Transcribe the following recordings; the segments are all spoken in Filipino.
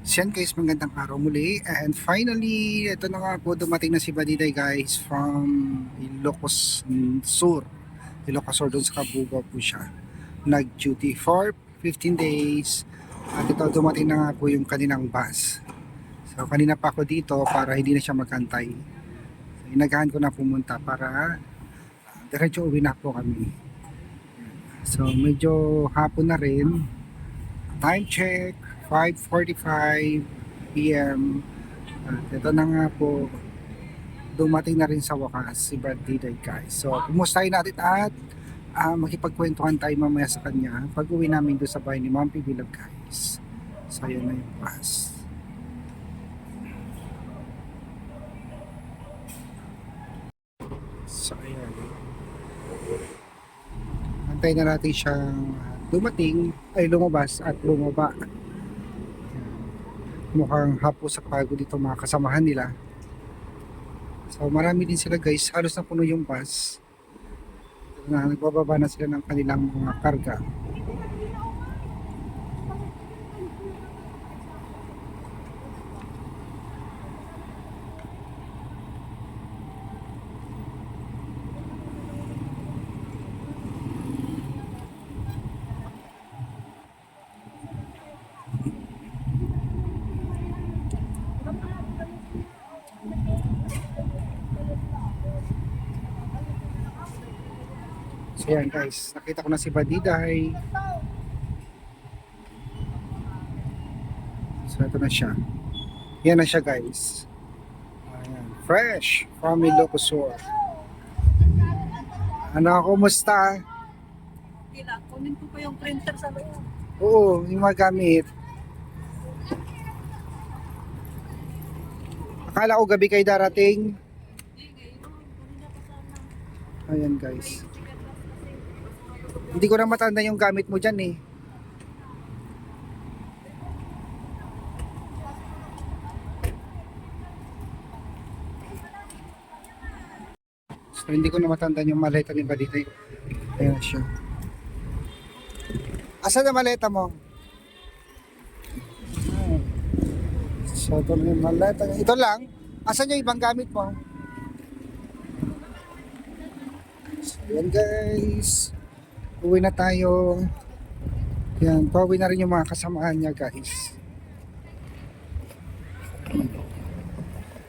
Siyan guys, magandang araw muli. And finally, ito na nga po, dumating na si Badiday guys from Ilocos Sur. Ilocos Sur, doon sa Kabuga po siya. Nag-duty for 15 days. At ito, dumating na nga po yung kanilang bus. So, kanina pa ako dito para hindi na siya magkantay. So, inagahan ko na pumunta para diretso uwi na po kami. So, medyo hapon na rin. Time check, 5:45 PM. At ito na nga po, dumating na rin sa wakas si Brad Diday guys. So, kumustahin natin at makipagkwentuhan tayo mamaya sa kanya pag uwi namin doon sa bahay ni Ma'am Pibilag guys. So, ayan na yung bus. So, ayan. Antayin na natin siyang dumating, ay lumabas at bumaba. Mukhang hapo sa pagod dito mga kasamahan nila. So marami din sila guys, halos na puno yung bus. Nagbababa na sila ng kanilang mga karga. So yan guys, nakita ko na si Badiday. So ito na siya. Yan na siya guys. Ayan. Fresh from Ilocos Sur. Ano, kumusta? Kila, kunin ko pa yung printer sa loob. Oo, yung mga gamit. Akala ko gabi kayo darating. Ayan guys. Hindi ko na matanda yung gamit mo dyan eh. So hindi ko na matanda yung maleta ni Badiday. Ayan siya. Asan na maleta mo? So ito na yung maleta. Ito lang. Asan yung ibang gamit mo? So ayan guys. Uwi na tayo. Yan, pauwi na rin yung mga kasamahan niya guys.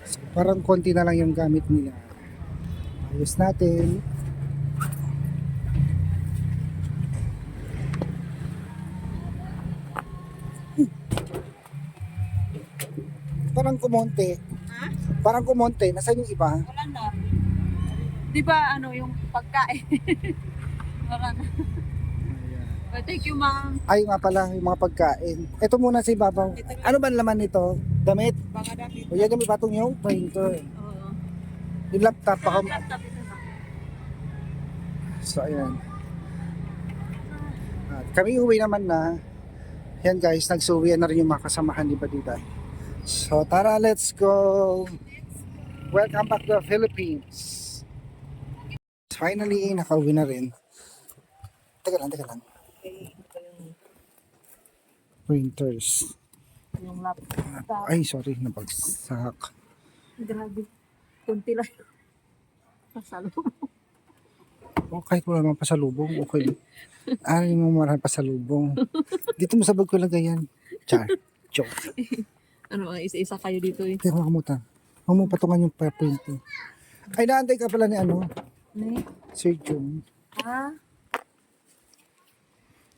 So, parang konti na lang yung gamit nila. Ayos natin. Parang kumonte. Ha? Parang kumonte. Nasaan yung iba? Wala na. Di ba ano yung pagkain? Wala na. Oh, thank you, ma'am. Ay nga pala, yung mga pagkain. Ito muna sa ibabaw. Ano ba ang laman nito? Damit? Baka dati. O yan yung may patong yung printer. Oo. Yung laptop pa. Laptop ito na. So ayan. At kami uwi naman na. Yan guys, nagsuwian na rin yung mga kasamahan ni Badiday. So tara, let's go. Welcome back to the Philippines. Finally, nakauwi na rin. Teka lang. Okay. Ito yung, Printers. yung laptop. Ay, sorry, nabagsak. Grabe. Kunti lang. Masalo. O kahit wala naman pasalubong, okay. Ay, mo marami pasalubong. Dito mo sa bag ko lang ganyan. Char. Joke. Ano, isa-isa kayo dito eh. Pero makamutan. Huwag mo patungan yung print. Ay, naantay ka pala ni ano? Ne? Sir June. Ah?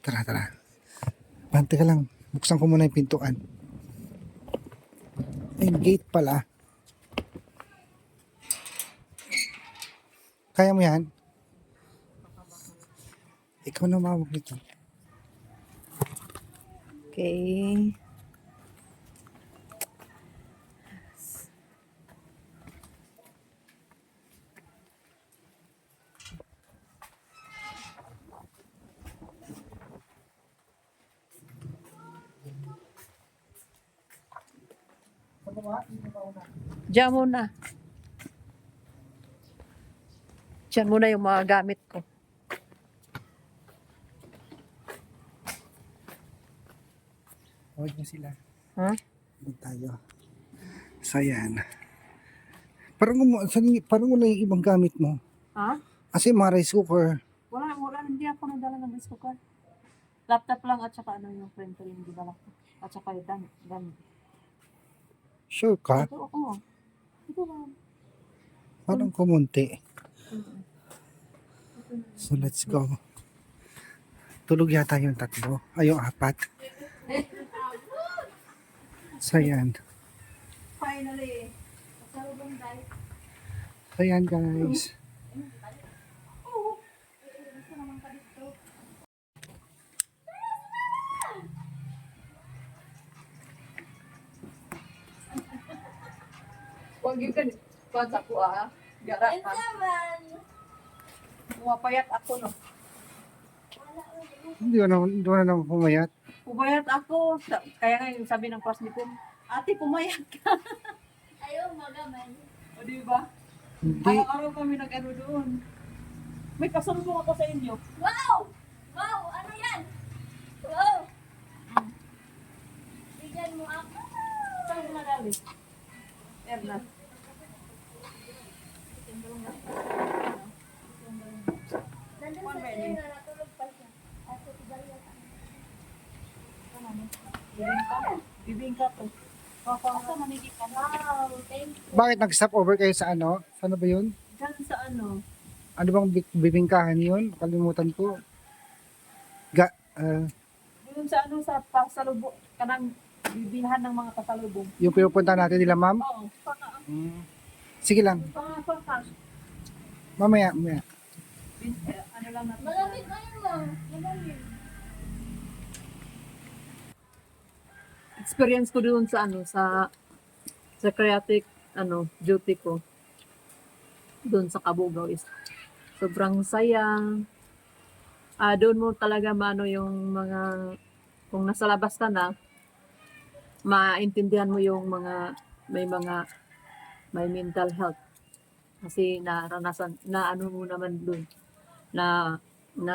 Tara. Bante ka lang. Buksan ko muna yung pintuan. Ay, gate pala. Kaya mo yan? Ikaw na mawag nito. Okay. Diyan muna. Diyan muna yung mga gamit ko. Huwag niyo sila. Ha? Doon tayo. So, ayan. Parang wala yung ibang gamit mo. Ha? Kasi mga rice cooker. Wala, hindi ako nagdala ng rice cooker. Laptop lang at saka ano yung printer yung dinala ko. At saka yung gamit. Sure ka? Ito, oo. Ito lang. Parang kumunti. Mm. So, let's go. Tulog yata yung 3. Ay, yung 4. So, ayan. Finally. Masalubong dahil. So, ayan guys. Huwag yung kanisa ko Gara ka. Pumapayat ako no. Hindi ko na naman pumayat. Pumayat ako. Kaya nga yung sabi ng class ni Pum, ate pumayat ka. Ayaw magaman. O di ba? Hindi. Araw-araw kami nag-ano doon. May pasalubong ako sa inyo. Wow! Wow! Ano yan? Wow! Bigyan mo ako. Saan mo nagali? Erna. Nandun One sa minute. train na natulog pa siya. At sa tigalya ka. Bibingka. Bibingka to. Asa manigit ka na? Wow! Thank you. Bakit nag-stop over kayo sa ano? Sana ba yun? Diyan sa ano? Ano bang bibingkahan yun? Kalimutan ko. Doon sa ano sa pasalubong. Kanang bibilhan ng mga pasalubong. Yung pinupunta natin nila, ma'am? Oo. Sige lang. Pang Mamaya. ano lang natin. Malamig kayo mo. Malamig. Experience ko doon sa ano sa creative duty ko doon sa Kabugao is sobrang saya. Doon mo talaga maano yung mga kung nasa labas ka na maintindihan mo yung may mental health kasi naranasan na ano mo naman doon na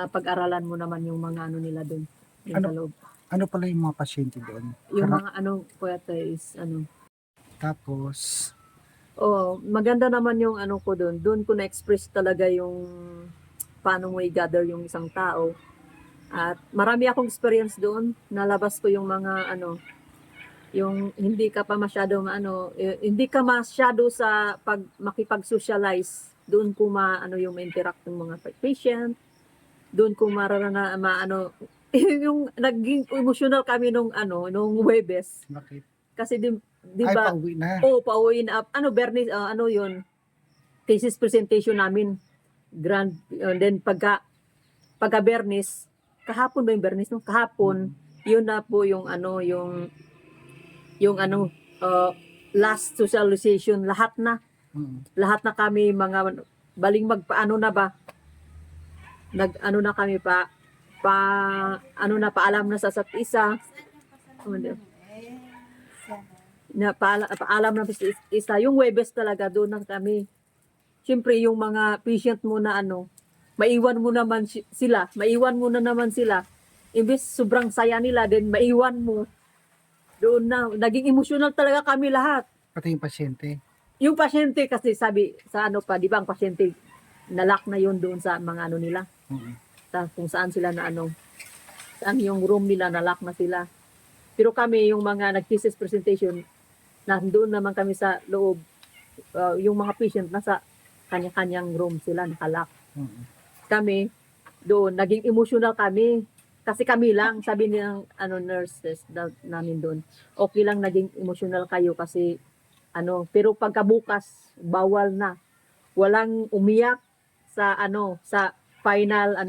pag-aralan mo naman yung mga ano nila doon yung Ano? sa loob. Ano pala yung mga pasyente doon? Yung mga kuwete is Tapos, maganda naman yung ano ko doon. Doon ko na-express talaga yung paano mo i-gather yung isang tao. At marami akong experience doon. Nalabas ko yung mga yung hindi ka pa masyado hindi ka masyado sa makipag-socialize. Doon ko yung interact ng mga patient. Doon ko yung naging emotional kami nung Huwebes. bakit? Kasi di Ay, ba? pauwi na. Pauwi na. Bernie, yun? Thesis presentation namin. Grand, and then pagka Bernis, kahapon ba yung Bernis? No? Kahapon, yun na po yung last socialization. Lahat na kami mga, baling magpaano na ba? Nag-ano na kami paalam na sa isa't isa. Paalam na sa isa. Yung Huwebes talaga, doon na kami. Siyempre, yung mga patient mo na maiwan mo na naman sila. Imbes sobrang saya nila, din maiwan mo. Doon na, naging emotional talaga kami lahat. Pati yung pasyente. Yung pasyente kasi sabi, sa di ba ang pasyente, nalock na yun doon sa mga nila. Kung saan sila saan yung room nila, nalock na sila. Pero kami, yung mga nag-thesis presentation, nandoon naman kami sa loob, yung mga patient, nasa kanya-kanyang room sila, nakalock. Kami, doon, naging emotional kami. Kasi kami lang, sabi ng nurses namin doon, okay lang naging emotional kayo kasi, pero pagkabukas, bawal na. Walang umiyak sa final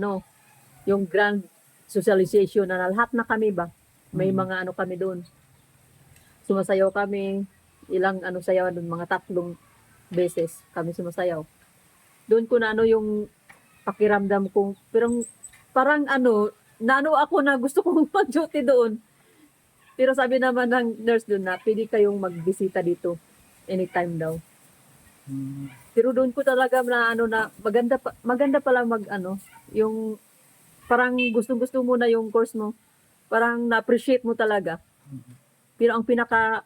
yung grand socialization na lahat na kami ba may mga kami doon, sumasayaw kami ilang sayaw doon, mga 3 beses kami sumasayaw doon ko na yung pakiramdam ko, pero parang ako na gusto kong mag-duty doon, pero sabi naman ng nurse doon na pwede kayong magbisita dito anytime daw. Pero doon ko talaga na maganda pala yung parang gustong-gusto mo na yung course mo. Parang na-appreciate mo talaga. Pero ang pinaka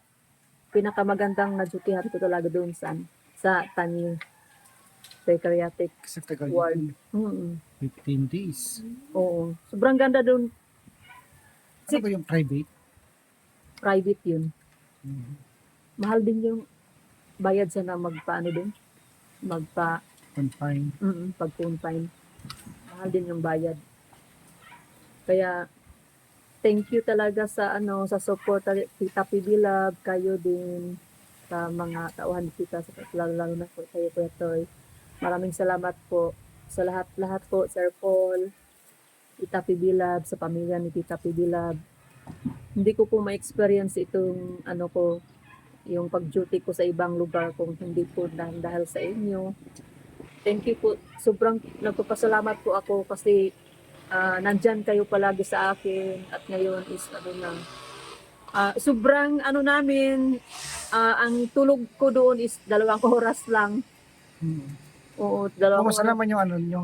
pinakamagandang na-dutyhan ko talaga doon sa Tanin psychiatric Kasi tagal ward. yun. 15 days. Oo. Sobrang ganda doon. Ano ba yung private? Private yun. Mhm. Mahal din yung bayad sa na magpaano doon. Confine. Pag-confine. Mahal din yung bayad. Kaya thank you talaga sa sa support Tita PB Love, kayo din sa mga tauhan kita sa lalo na po kayo Kuya Toy. Maraming salamat po sa lahat po, Sir Paul, Tita PB Love, sa pamilya ni Tita PB Love. Hindi ko po ma-experience itong yung pag-duty ko sa ibang lugar kung hindi po dahil sa inyo. Thank you po. Sobrang nagpapasalamat po ako kasi nandyan kayo palagi sa akin at ngayon is sobrang namin ang tulog ko doon is 2 oras lang. Mhm. Oo, 2 Kumusta oras. naman yung nyo?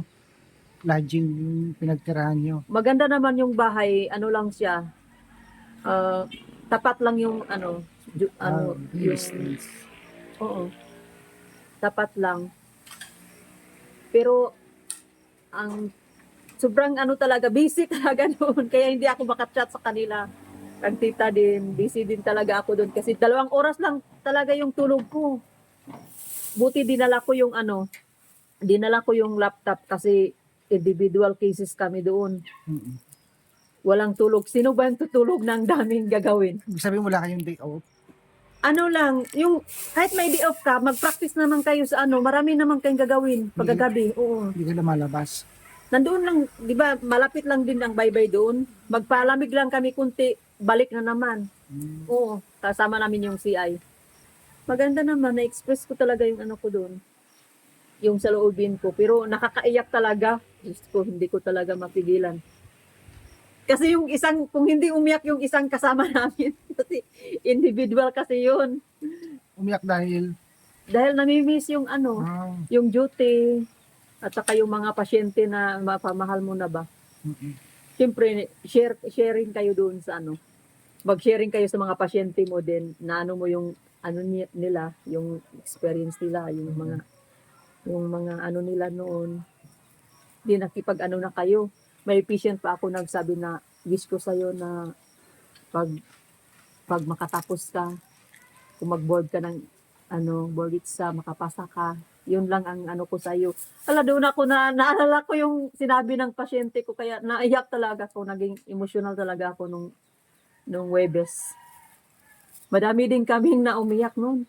Lodging, yung pinagtirahan nyo? Maganda naman yung bahay, lang siya. Tapat lang yung yung Distance. oo, tapat lang. Pero ang sobrang talaga busy talaga doon kaya hindi ako makachat sa kanila. Ang tita din, busy din talaga ako doon kasi 2 oras lang talaga yung tulog ko. Buti dinala ko yung laptop kasi individual cases kami doon. Mhm. Walang tulog. Sino ba yung tutulog ng daming gagawin? Ibig sabihin wala kayong day off? Yung kahit may day off ka, mag-practice naman kayo sa marami naman kayong gagawin pagkagabi. Oo. Hindi kayo lumalabas? Nandoon lang, di ba, malapit lang din ang baybay doon. Magpalamig lang kami kunti, balik na naman. Oo, kasama namin yung CI. Maganda naman, na-express ko talaga yung ko doon. Yung sa loobin ko. Pero nakakaiyak talaga. Diyos ko, hindi ko talaga mapigilan. Kasi kung hindi umiyak yung isang kasama namin, kasi individual kasi yun. Umiyak dahil? Dahil namimiss yung yung duty, at saka yung mga pasyente na mapamahal mo na ba. Mhm. Siyempre, sharing kayo doon sa mag-sharing kayo sa mga pasyente mo din, na mo yung nila, yung experience nila, yung mga nila noon. Di nakipag na kayo. May patient pa ako nagsabi na wish ko sa'yo na pag makatapos ka, kung mag-board ka ng board exam, makapasa ka, yun lang ang ko sa'yo. Doon ako naalala ko yung sinabi ng pasyente ko, kaya naiyak talaga ako, naging emotional talaga ako nung Webes. Madami din kaming naumiyak noon.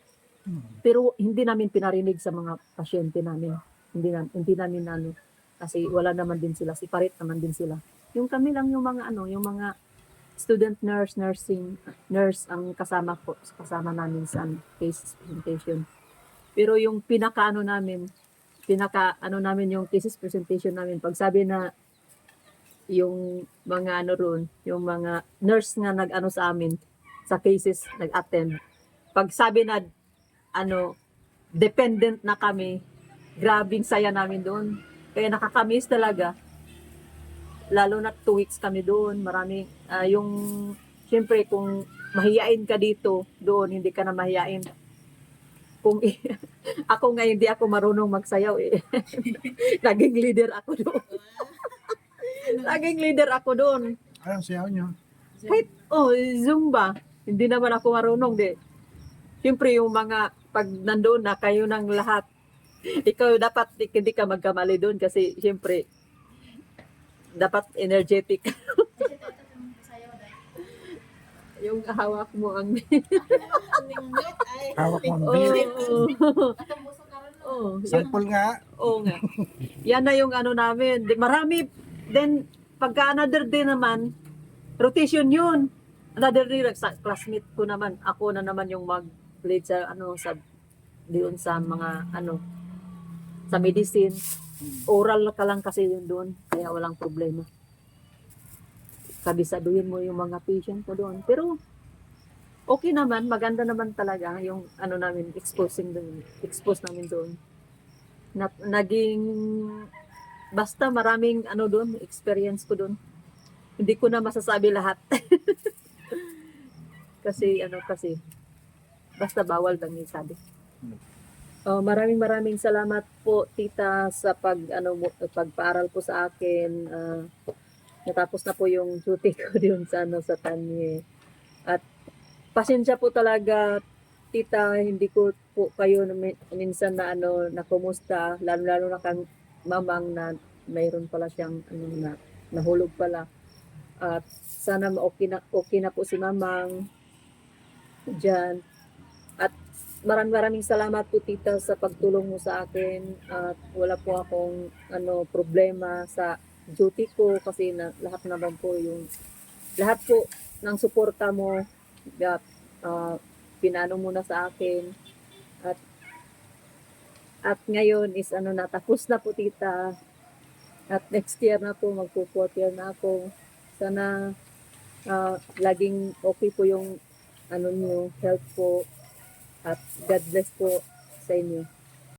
Pero hindi namin pinarinig sa mga pasyente namin. Hindi namin kasi wala naman din sila, separate naman din sila. Yung kami lang yung mga student nurse ang kasama namin sa case presentation. Pero yung pinaka namin yung thesis presentation namin, pag sabi na yung mga yung mga nurse nga sa amin sa cases nag-attend. Pag sabi na dependent na kami, grabing saya namin doon. Kaya nakakamiss talaga. Lalo na 2 weeks kami doon. Maraming syempre kung mahiyain ka dito, doon hindi ka na mahiyain. Kung ako nga hindi ako marunong magsayaw Naging leader ako doon. Naging leader ako doon. Anong sayaw nyo? Kahit, Zumba. Hindi naman ako marunong, Siyempre, yung mga, pag nandoon na, kayo ng lahat, ikaw dapat, hindi ka magkamali doon kasi, siyempre, dapat energetic. Yung hawak mo ang... Hawak mo ang beer. Sample nga. Oo nga. Yan na yung namin. Marami, then, pagka another day naman, rotation yun. Another day, classmate ko naman, ako na naman yung mag-lead sa, doon sa mga, sa medicine. Oral ka lang kasi yun doon, kaya walang problema. Kabisaduhin mo yung mga patient ko doon. Pero, okay naman, maganda naman talaga yung, namin, expose namin doon. Naging, basta maraming, doon, experience ko doon. Hindi ko na masasabi lahat. kasi Basta bawal lang yung sabi. Maraming salamat po tita sa pagpaaral po sa akin. Natapos na po yung duty ko doon sa sa Tanye. At pasensya po talaga tita, hindi ko po kayo minsan na na kumusta, lalo na kang mamang na mayroon pala siyang na nahulog pala. At sana okay na po si mamang diyan. At maraming salamat po tita sa pagtulong mo sa akin at wala po akong problema sa duty ko kasi lahat naman po lahat po ng suporta mo pinano mo na sa akin at ngayon is natapos na po tita at next year na po magpo-4th year na ako. Sana laging okay po yung niyo, health po. At God bless po sa inyo.